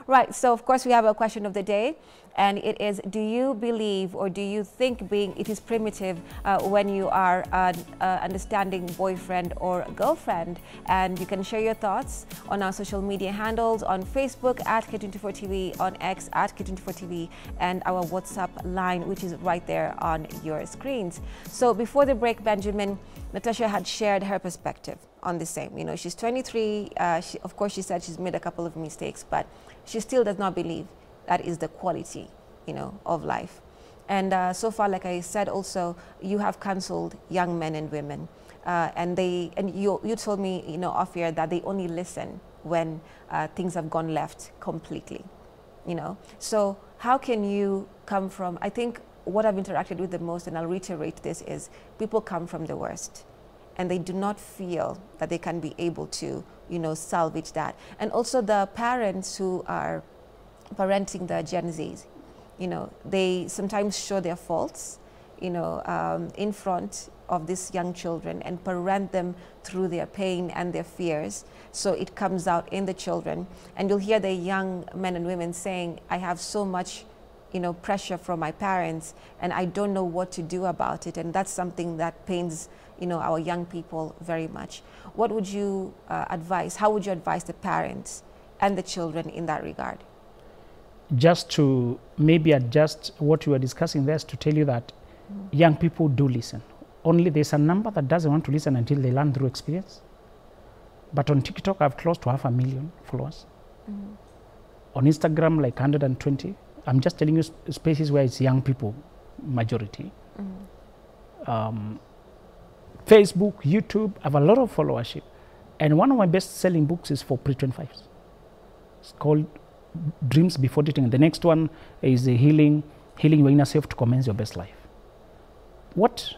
Right, so of course we have a question of the day, and it is, do you believe or do you think it is primitive when you are an understanding boyfriend or girlfriend? And you can share your thoughts on our social media handles, on Facebook at K24TV, on X at K24TV, and our WhatsApp line, which is right there on your screens. So before the break, Benjamin, Natasha had shared her perspective on the same. You know, she's 23. Of course, she said she's made a couple of mistakes, but she still does not believe that is the quality, you know, of life. And so far, like I said, also, you have counseled young men and women, and you told me, you know, off air that they only listen when things have gone left completely, you know. So how can you come from? I think what I've interacted with the most, and I'll reiterate this, is people come from the worst, and they do not feel that they can be able to, you know, salvage that. And also the parents who are parenting the Gen Zs, you know, they sometimes show their faults, you know, in front of these young children and parent them through their pain and their fears. So it comes out in the children. And you'll hear the young men and women saying, I have so much, you know, pressure from my parents, and I don't know what to do about it. And that's something that pains, you know, our young people very much. What would you advise? How would you advise the parents and the children in that regard? Just to maybe adjust what you were discussing there, is to tell you that young people do listen. Only there's a number that doesn't want to listen until they learn through experience. But on TikTok, I have close to 500,000 followers. On Instagram, like 120. I'm just telling you spaces where it's young people, majority. Facebook, YouTube, I have a lot of followership. And one of my best-selling books is for pre-25s. It's called Dreams Before Dating. The next one is Healing Your Inner Self to Commence Your Best Life. What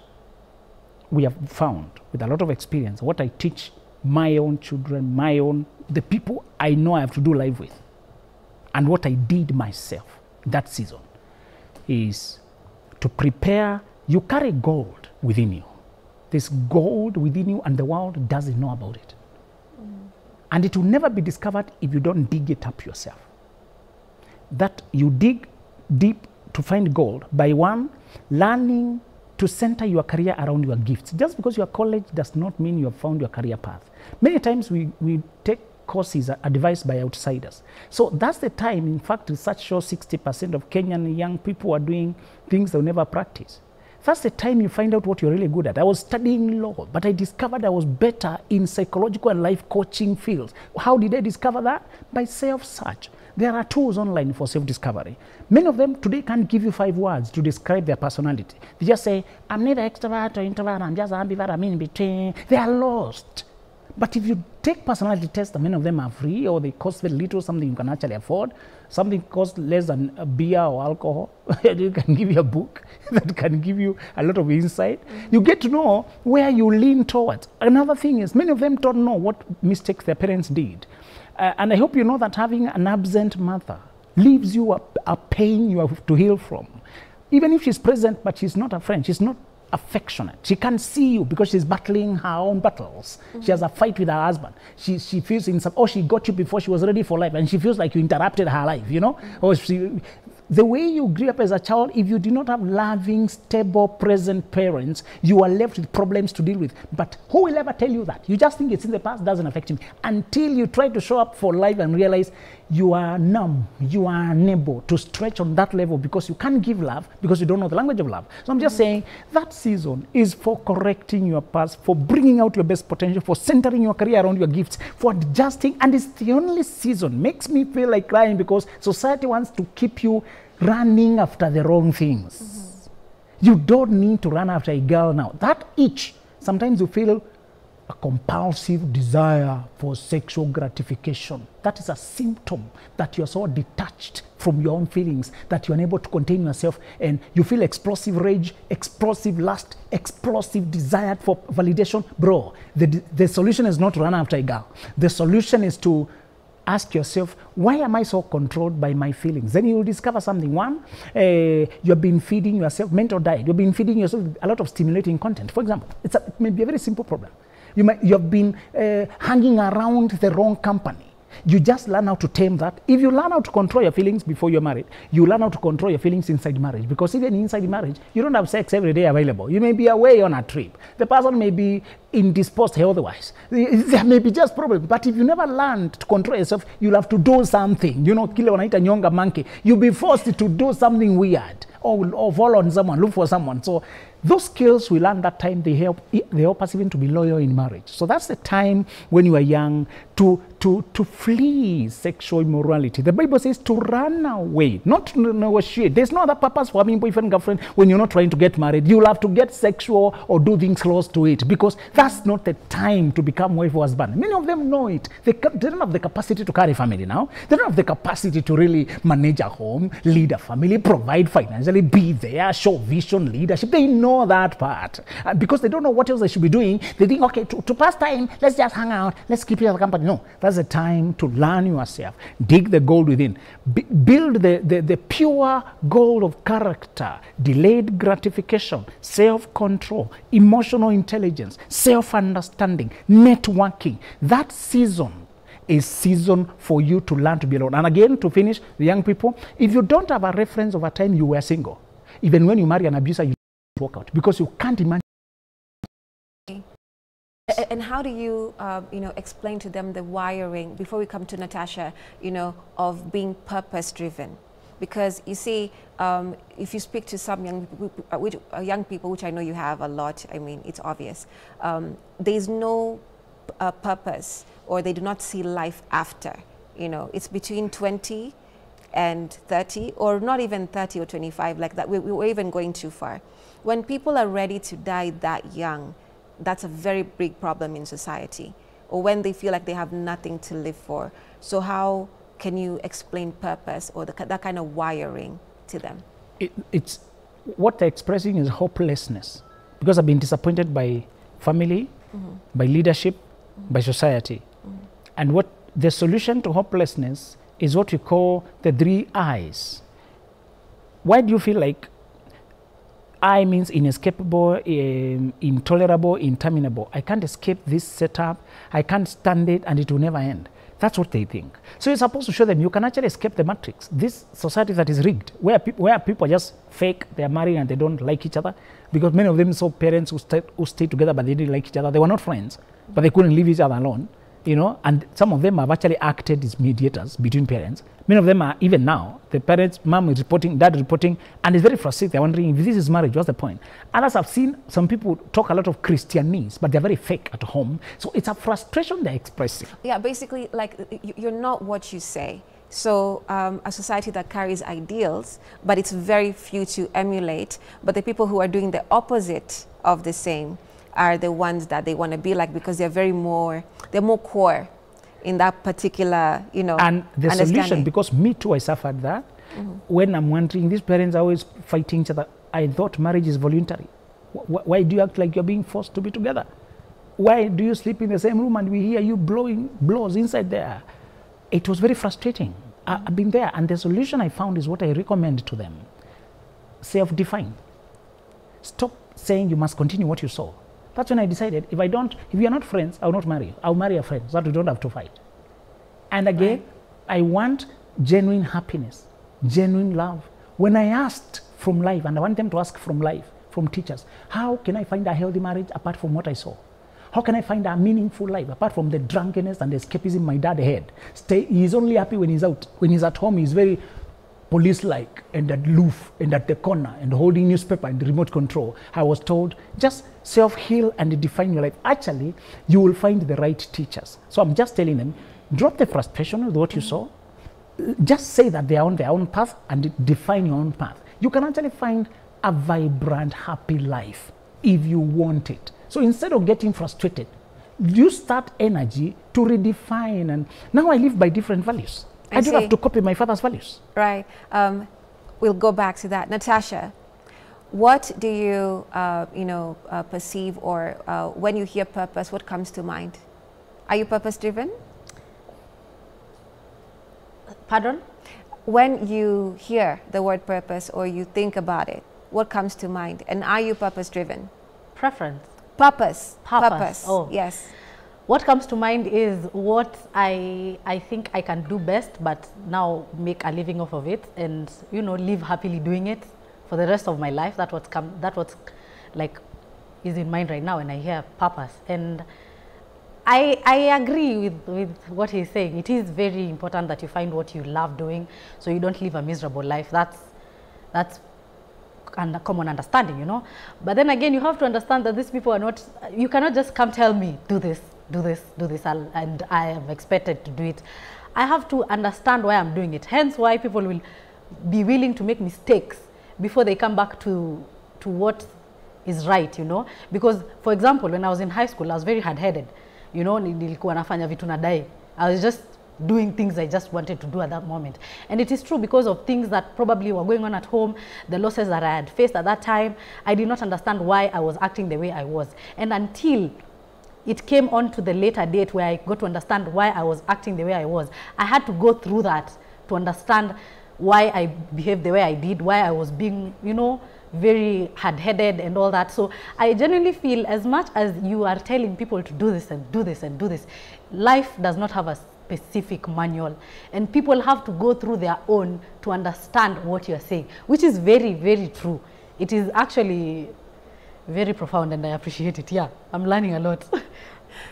we have found with a lot of experience, what I teach my own children, the people I know I have to do life with, and what I did myself that season, is to prepare. You carry gold within you. There's gold within you, and the world doesn't know about it. And it will never be discovered if you don't dig it up yourself. That you dig deep to find gold by, one, learning to center your career around your gifts. Just because you're college does not mean you have found your career path. Many times we take courses advised by outsiders. So that's the time, in fact, research shows 60% of Kenyan young people are doing things they'll never practice. That's the time you find out what you're really good at. I was studying law, but I discovered I was better in psychological and life coaching fields. How did I discover that? By self-search. There are tools online for self-discovery. Many of them today can't give you 5 words to describe their personality. They just say, I'm neither extrovert or introvert, I'm just ambivert, I'm in between. They are lost. But if you take personality tests, many of them are free, or they cost very little, something you can actually afford. Something costs less than a beer or alcohol. They can give you a book that can give you a lot of insight. You get to know where you lean towards. Another thing is, many of them don't know what mistakes their parents did. And I hope you know that having an absent mother leaves you a pain you have to heal from. Even if she's present, but she's not a friend, she's not affectionate. She can't see you because she's battling her own battles. She has a fight with her husband. She feels in some, or she got you before she was ready for life, and she feels like you interrupted her life, you know? Or the way you grew up as a child, if you do not have loving, stable, present parents, you are left with problems to deal with. But who will ever tell you that? You just think it's in the past, doesn't affect you, until you try to show up for life and realize you are numb, you are unable to stretch on that level because you can't give love because you don't know the language of love. So I'm just saying that season is for correcting your past, for bringing out your best potential, for centering your career around your gifts, for adjusting. And it's the only season. Makes me feel like crying because society wants to keep you running after the wrong things. You don't need to run after a girl now. That itch, sometimes you feel a compulsive desire for sexual gratification. That is a symptom that you're so detached from your own feelings that you're unable to contain yourself, and you feel explosive rage, explosive lust, explosive desire for validation. Bro, the solution is not to run after a girl. The solution is to ask yourself, why am I so controlled by my feelings? Then you will discover something. One, you've been feeding yourself mental diet. You've been feeding yourself a lot of stimulating content. For example, it may be a very simple problem. You have been hanging around the wrong company. You just learn how to tame that. If you learn how to control your feelings before you're married, you learn how to control your feelings inside marriage. Because even inside marriage, you don't have sex every day available. You may be away on a trip. The person may be indisposed health-wise. There may be just problems. But if you never learn to control yourself, you'll have to do something. You know, kile wanaita nyonga monkey. You'll be forced to do something weird. Or fall on someone, look for someone. So those skills we learn that time, they help us even to be loyal in marriage. So that's the time when you are young to flee sexual immorality. The Bible says to run away, not to negotiate. There's no other purpose for having boyfriend, girlfriend when you're not trying to get married. You'll have to get sexual or do things close to it, because that's not the time to become wife or husband. Many of them know it. They don't have the capacity to carry family now. They don't have the capacity to really manage a home, lead a family, provide financially, be there, show vision, leadership. They know that part. Because they don't know what else they should be doing. They think, okay, to pass time, let's just hang out, let's keep your company. No, that's the time to learn yourself, dig the gold within, build the pure gold of character, delayed gratification, self-control, emotional intelligence, self-understanding, networking. That season is season for you to learn to be alone. And again, to finish, the young people, if you don't have a reference of a time you were single, even when you marry an abuser, you walk out, because you can't imagine. And how do you, explain to them the wiring, before we come to Natasha, of being purpose-driven? Because you see, if you speak to some young people, which I know you have a lot, I mean, it's obvious, there's no purpose, or they do not see life after. It's between 20 and 30, or not even 30 or 25, like that. We're even going too far. When people are ready to die that young, that's a very big problem in society, or when they feel like they have nothing to live for. So how can you explain purpose or that kind of wiring to them? It's what they're expressing is hopelessness, because I've been disappointed by family, by leadership, by society. And what the solution to hopelessness is what we call the 3 I's. Why do you feel like I means inescapable, intolerable, interminable? I can't escape this setup, I can't stand it, and it will never end. That's what they think. So you're supposed to show them you can actually escape the matrix. This society that is rigged, where people just fake, they're married and they don't like each other, because many of them saw parents who stayed together but they didn't like each other. They were not friends, but they couldn't leave each other alone. And some of them have actually acted as mediators between parents. Many of them are, even now, the parents, mom is reporting, dad is reporting, and it's very frustrating. They're wondering, if this is marriage, what's the point? Others have seen some people talk a lot of Christianese, but they're very fake at home. So it's a frustration they're expressing. Yeah, basically, like, you're not what you say. So a society that carries ideals, but it's very few to emulate, but the people who are doing the opposite of the same are the ones that they want to be like, because they're more core in that particular, And the solution, because me too, I suffered that. When I'm wondering, these parents are always fighting each other. I thought marriage is voluntary. Why do you act like you're being forced to be together? Why do you sleep in the same room and we hear you blowing blows inside there? It was very frustrating. I've been there, and the solution I found is what I recommend to them. Self-define. Stop saying you must continue what you saw. That's when I decided, if we are not friends, I'll not marry you. I'll marry a friend so that we don't have to fight. And again, I want genuine happiness, genuine love. When I asked from life, and I want them to ask from life, from teachers, how can I find a healthy marriage apart from what I saw? How can I find a meaningful life apart from the drunkenness and the escapism my dad had? He's only happy when he's out. When he's at home, he's very police-like and aloof and at the corner and holding newspaper and remote control. I was told, just self-heal and define your life. Actually, you will find the right teachers. So I'm just telling them, drop the frustration with what you saw. Just say that they are on their own path and define your own path. You can actually find a vibrant, happy life if you want it. So instead of getting frustrated, use that energy to redefine. And now I live by different values. I don't have to copy my father's values. Right. We'll go back to that. Natasha, what do you, perceive, or when you hear purpose, what comes to mind? Are you purpose-driven? Pardon? When you hear the word purpose or you think about it, what comes to mind? And are you purpose-driven? Preference. Purpose. Purpose. Oh. Yes. what comes to mind is what I think I can do best, but now make a living off of it, and you know, live happily doing it for the rest of my life. That's what's like is in mind right now when I hear purpose. And I agree with what he's saying. It is very important that you find what you love doing, so you don't live a miserable life. That's a common understanding, you know. But then again, you have to understand that these people are not, you cannot just come tell me, do this, do this, do this, and I am expected to do it. I have to understand why I'm doing it. Hence why people will be willing to make mistakes before they come back to what is right, you know. Because, for example, when I was in high school, I was very hard-headed. You know, nilikuwa nafanya vitu nadai. I was just doing things I just wanted to do at that moment. And it is true, because of things that probably were going on at home, the losses that I had faced at that time, I did not understand why I was acting the way I was. And until it came on to the later date where I got to understand why I was acting the way I was, I had to go through that to understand why I behaved the way I did, why I was being, you know, very hard-headed and all that. So I genuinely feel, as much as you are telling people to do this and do this and do this, life does not have a specific manual, and people have to go through their own to understand what you're saying, which is very, very true. It is actually very profound, and I appreciate it. Yeah, I'm learning a lot.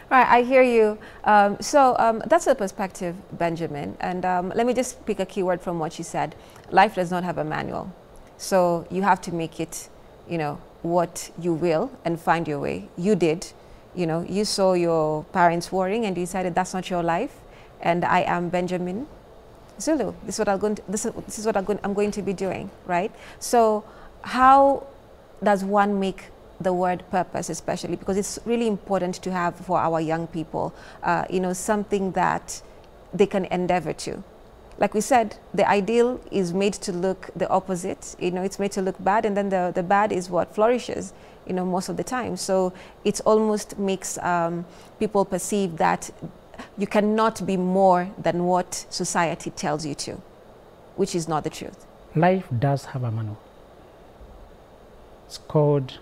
Right, I hear you. That's a perspective, Benjamin. And let me just pick a keyword from what you said. Life does not have a manual. So you have to make it, you know, what you will and find your way. You did, you know, you saw your parents worrying and you decided that's not your life. And I am Benjamin Zulu. This is what I'm going to be doing, right? So how does one make the word purpose, especially because it's really important to have for our young people, you know, something that they can endeavor to. Like we said, the ideal is made to look the opposite. You know, it's made to look bad, and then the bad is what flourishes, you know, most of the time. So it almost makes people perceive that you cannot be more than what society tells you to, which is not the truth. Life does have a manual. It's called,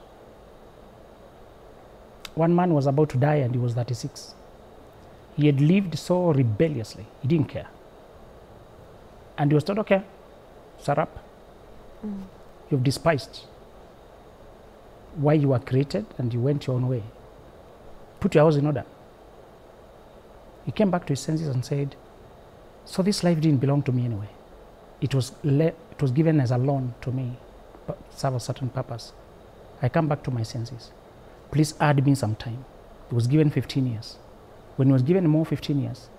one man was about to die and he was 36. He had lived so rebelliously, he didn't care. And he was told, okay, shut up. You've despised why you were created and you went your own way. Put your house in order. He came back to his senses and said, so this life didn't belong to me anyway. It was given as a loan to me, but serve a certain purpose. I come back to my senses. Please add me some time. He was given 15 years. When he was given more 15 years,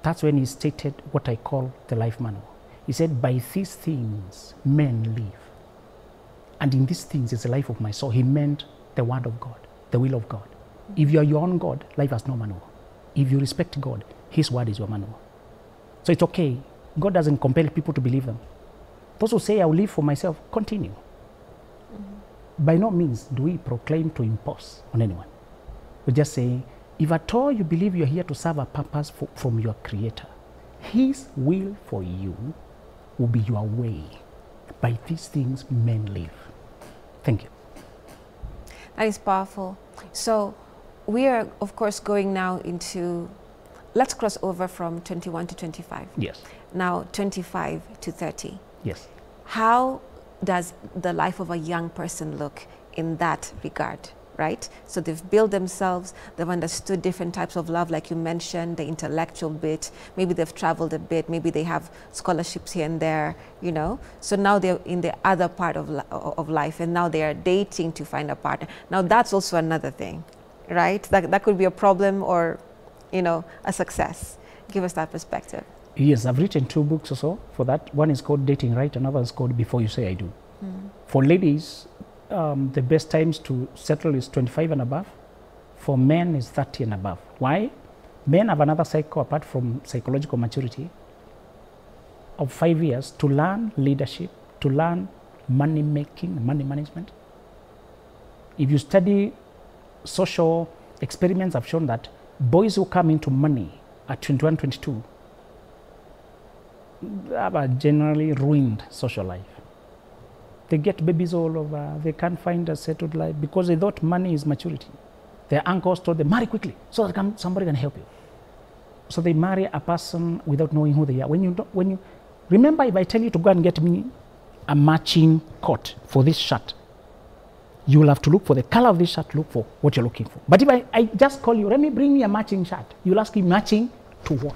that's when he stated what I call the life manual. He said, by these things men live. And in these things is the life of my soul. He meant the word of God, the will of God. If you are your own God, life has no manual. If you respect God, his word is your manual. So it's okay. God doesn't compel people to believe them. Those who say, I will live for myself, continue. By no means do we proclaim to impose on anyone. We just say, if at all you believe you're here to serve a purpose from your Creator, his will for you will be your way. By these things men live. Thank you. That is powerful. So we are, of course, going now into, let's cross over from 21 to 25. Yes. Now 25 to 30. Yes. How does the life of a young person look in that regard, right? So they've built themselves, they've understood different types of love, like you mentioned, the intellectual bit, maybe they've traveled a bit, maybe they have scholarships here and there, you know? So now they're in the other part of life, and now they are dating to find a partner. Now that's also another thing, right? That could be a problem or, you know, a success. Give us that perspective. Yes, I've written 2 books or so for that. One is called Dating Right, another is called Before You Say I Do. For ladies, the best times to settle is 25 and above. For men is 30 and above. Why? Men have another cycle apart from psychological maturity of 5 years to learn leadership, to learn money making, money management. If you study social experiments have shown that boys who come into money at 21, 22 have a generally ruined social life. They get babies all over, they can't find a settled life because they thought money is maturity. their uncles told them, marry quickly so that somebody can help you. So they marry a person without knowing who they are. Remember, if I tell you to go and get me a matching coat for this shirt, you will have to look for the color of this shirt, look for what you're looking for. But if I just call you, Remy, bring me a matching shirt, you'll ask me matching to what?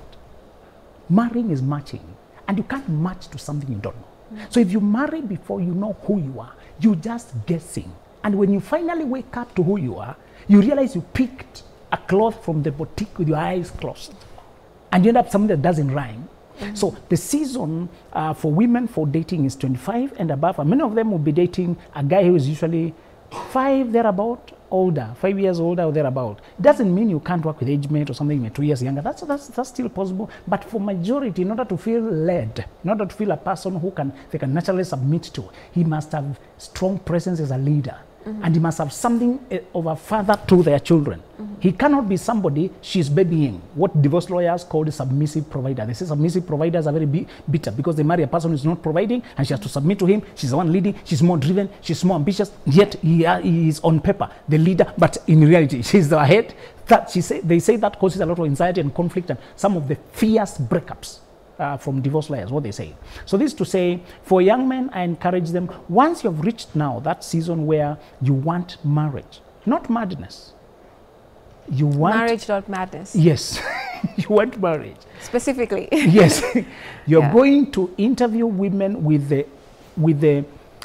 Marrying is matching, and you can't match to something you don't know. So if you marry before you know who you are, you're just guessing. And when you finally wake up to who you are, you realize you picked a cloth from the boutique with your eyes closed. And you end up something that doesn't rhyme. So the season for women for dating is 25 and above. And many of them will be dating a guy who is usually 5 thereabout, older, 5 years older or thereabout. It doesn't mean you can't work with age mate or something you're 2 years younger. That's still possible. But for majority, in order to feel led, in order to feel a person who they can naturally submit to, he must have strong presence as a leader. And he must have something of a father to their children. He cannot be somebody she's babying, what divorce lawyers call a submissive provider. They say submissive providers are very bitter because they marry a person who's not providing and she has to submit to him. She's the one leading, she's more driven, she's more ambitious, yet he is on paper the leader, but in reality she's the head. They say that causes a lot of anxiety and conflict and some of the fierce breakups. From divorce lawyers, what they say. So this is to say, for young men, I encourage them, once you've reached now that season where you want marriage, not madness. You want marriage, not madness. Yes, you want marriage. Specifically. Yes, you're going to interview women with the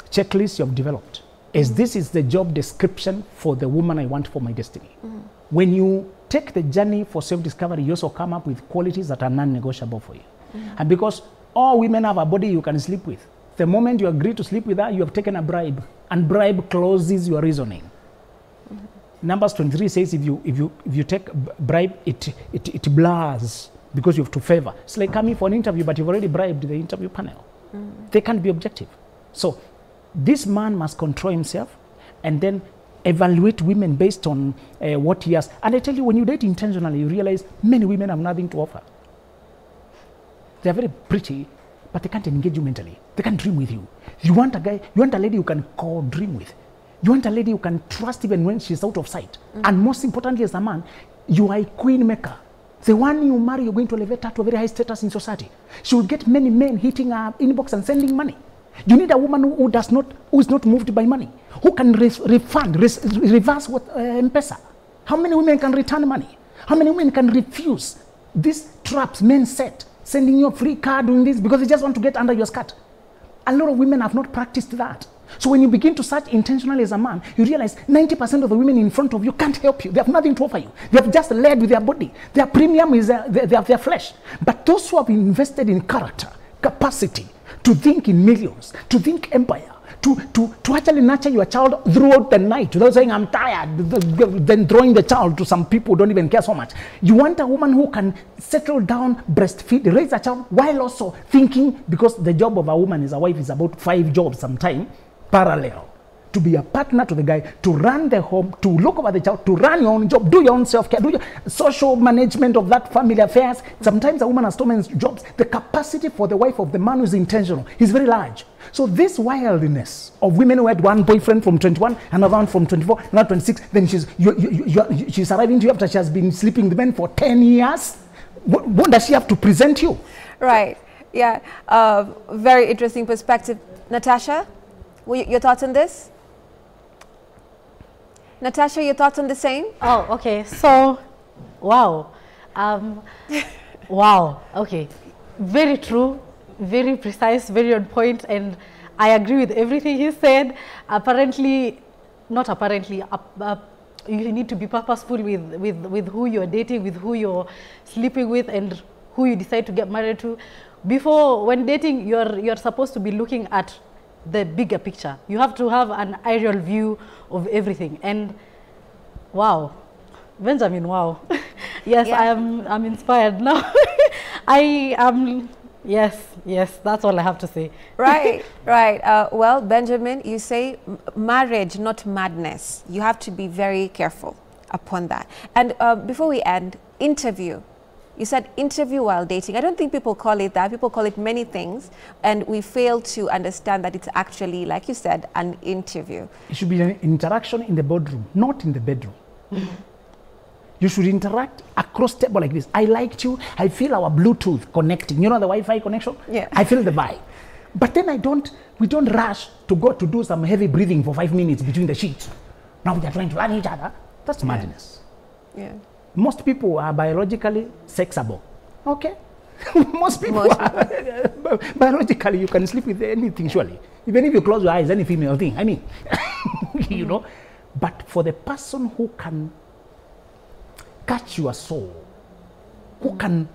checklist you've developed. As this is the job description for the woman I want for my destiny. When you take the journey for self-discovery, you also come up with qualities that are non-negotiable for you. And because all women have a body you can sleep with, the moment you agree to sleep with her, you have taken a bribe, and bribe closes your reasoning. Numbers 23 says if you take bribe, it blurs because you have to favor. It's like coming for an interview, but you've already bribed the interview panel. They can't be objective. So this man must control himself and then evaluate women based on what he has. And I tell you, when you date intentionally, you realize many women have nothing to offer. They're very pretty, but they can't engage you mentally. They can't dream with you. You want a lady you can co-dream with. You want a lady you can trust even when she's out of sight. And most importantly, as a man, you are a queen maker. The one you marry, you're going to elevate her to a very high status in society. She will get many men hitting her inbox and sending money. You need a woman who is not moved by money, who can reverse what M-Pesa. How many women can return money? How many women can refuse these traps men set? Sending you a free card, doing this, because they just want to get under your skirt. A lot of women have not practiced that. So when you begin to search intentionally as a man, you realize 90% of the women in front of you can't help you. They have nothing to offer you. They have just led with their body. Their premium is their flesh. But those who have invested in character, capacity, to think in millions, to think empire, to actually nurture your child throughout the night without saying, I'm tired, then throwing the child to some people who don't even care so much. You want a woman who can settle down, breastfeed, raise a child, while also thinking, because the job of a woman as a wife is about 5 jobs sometimes, parallel. To be a partner to the guy, to run the home, to look over the child, to run your own job, do your own self-care, do your social management of that family affairs. Sometimes a woman has so many jobs. The capacity for the wife of the man who is intentional is very large. So this wildness of women who had one boyfriend from 21, another one from 24, another 26, then she's arriving to you after she has been sleeping with men for 10 years. What does she have to present you? Right. Yeah. Very interesting perspective. Natasha, your thoughts on this? Natasha, your thoughts on the same? Oh, okay. So, wow. Wow. Okay. Very true, very precise, very on point, and I agree with everything he said. Apparently, not apparently, you need to be purposeful with who you're dating, with who you're sleeping with, and who you decide to get married to. Before, when dating, you're supposed to be looking at the bigger picture. You have to have an aerial view of everything. And wow, Benjamin, wow. Yes, yeah. I'm inspired now. I am, yes, that's all I have to say. Right, right. Well, Benjamin, you say marriage, not madness. You have to be very careful upon that. And before we end, interview. You said interview while dating. I don't think people call it that. People call it many things, and we fail to understand that it's actually, like you said, an interview. It should be an interaction in the boardroom, not in the bedroom. You should interact across table like this. I liked you. I feel our Bluetooth connecting. You know the Wi-Fi connection? Yeah. I feel the vibe. But then we don't rush to go to do some heavy breathing for 5 minutes between the sheets. Now we are trying to learn each other. That's madness. Yeah. Most people are biologically sexable. Okay? Most people are. Biologically, you can sleep with anything, surely. Even if you close your eyes, any female thing. I mean, you know. But for the person who can catch your soul, who can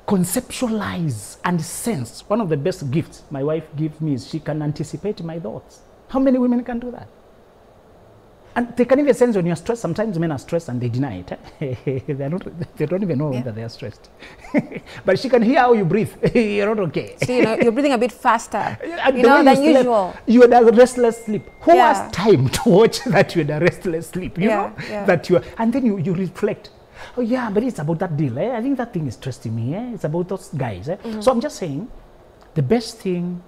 conceptualize and sense, one of the best gifts my wife gives me is she can anticipate my thoughts. How many women can do that? And they can even sense when you're stressed. Sometimes men are stressed and they deny it. They don't even know that they are stressed. But she can hear how you breathe. You're not okay. So, you're breathing a bit faster, than usual. You had a restless sleep. Who has time to watch that you had a restless sleep? You know? That you are, and then you reflect. Oh yeah, but it's about that deal. I think that thing is stressing me. It's about those guys. So I'm just saying, the best thing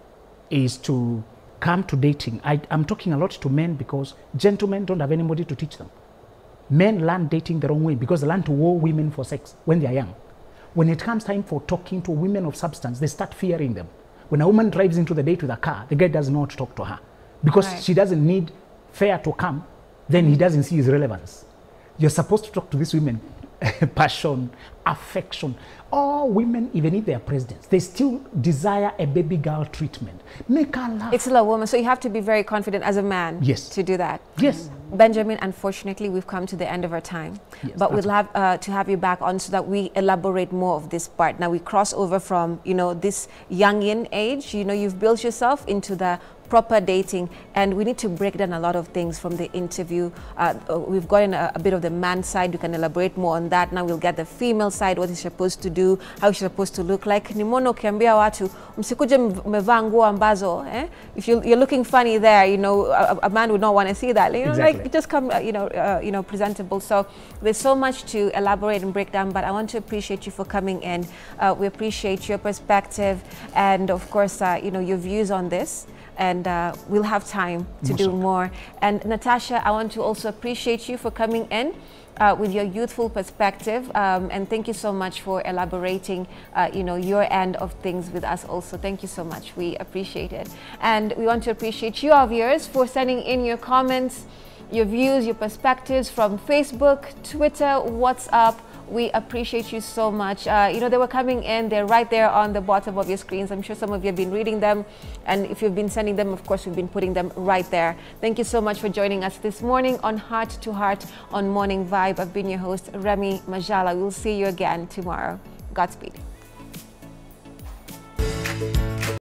is to come to dating. I'm talking a lot to men because gentlemen don't have anybody to teach them. Men learn dating the wrong way because they learn to woo women for sex when they are young. When it comes time for talking to women of substance, they start fearing them. When a woman drives into the date with a car, the guy doesn't know how to talk to her because she doesn't need fare to come. Then he doesn't see his relevance. You're supposed to talk to these women. Passion, affection. All women, even if they are presidents, they still desire a baby girl treatment. Make her laugh. It's still a woman, so you have to be very confident as a man to do that. Yes. Benjamin, unfortunately, we've come to the end of our time. Yes, but we'd love to have you back on so that we elaborate more of this part. Now we cross over from, this youngin age, you've built yourself into the proper dating, and we need to break down a lot of things from the interview. We've gotten a bit of the man side. You can elaborate more on that. Now we'll get the female side, what is supposed to do, how she's supposed to look like. Nimeona ukiambia watu msikuje mmevaa nguo ambazo if you're looking funny there, a man would not want to see that. Like just come presentable. So there's so much to elaborate and break down, but I want to appreciate you for coming in. We appreciate your perspective and of course your views on this. And we'll have time to do more. And Natasha, I want to also appreciate you for coming in with your youthful perspective. And thank you so much for elaborating, your end of things with us also. Thank you so much. We appreciate it. And we want to appreciate you, our viewers, for sending in your comments, your views, your perspectives from Facebook, Twitter, WhatsApp. We appreciate you so much. They were coming in. They're right there on the bottom of your screens. I'm sure some of you have been reading them. And if you've been sending them, of course, we've been putting them right there. Thank you so much for joining us this morning on Heart to Heart on Morning Vibe. I've been your host, Remmy Majala. We'll see you again tomorrow. Godspeed.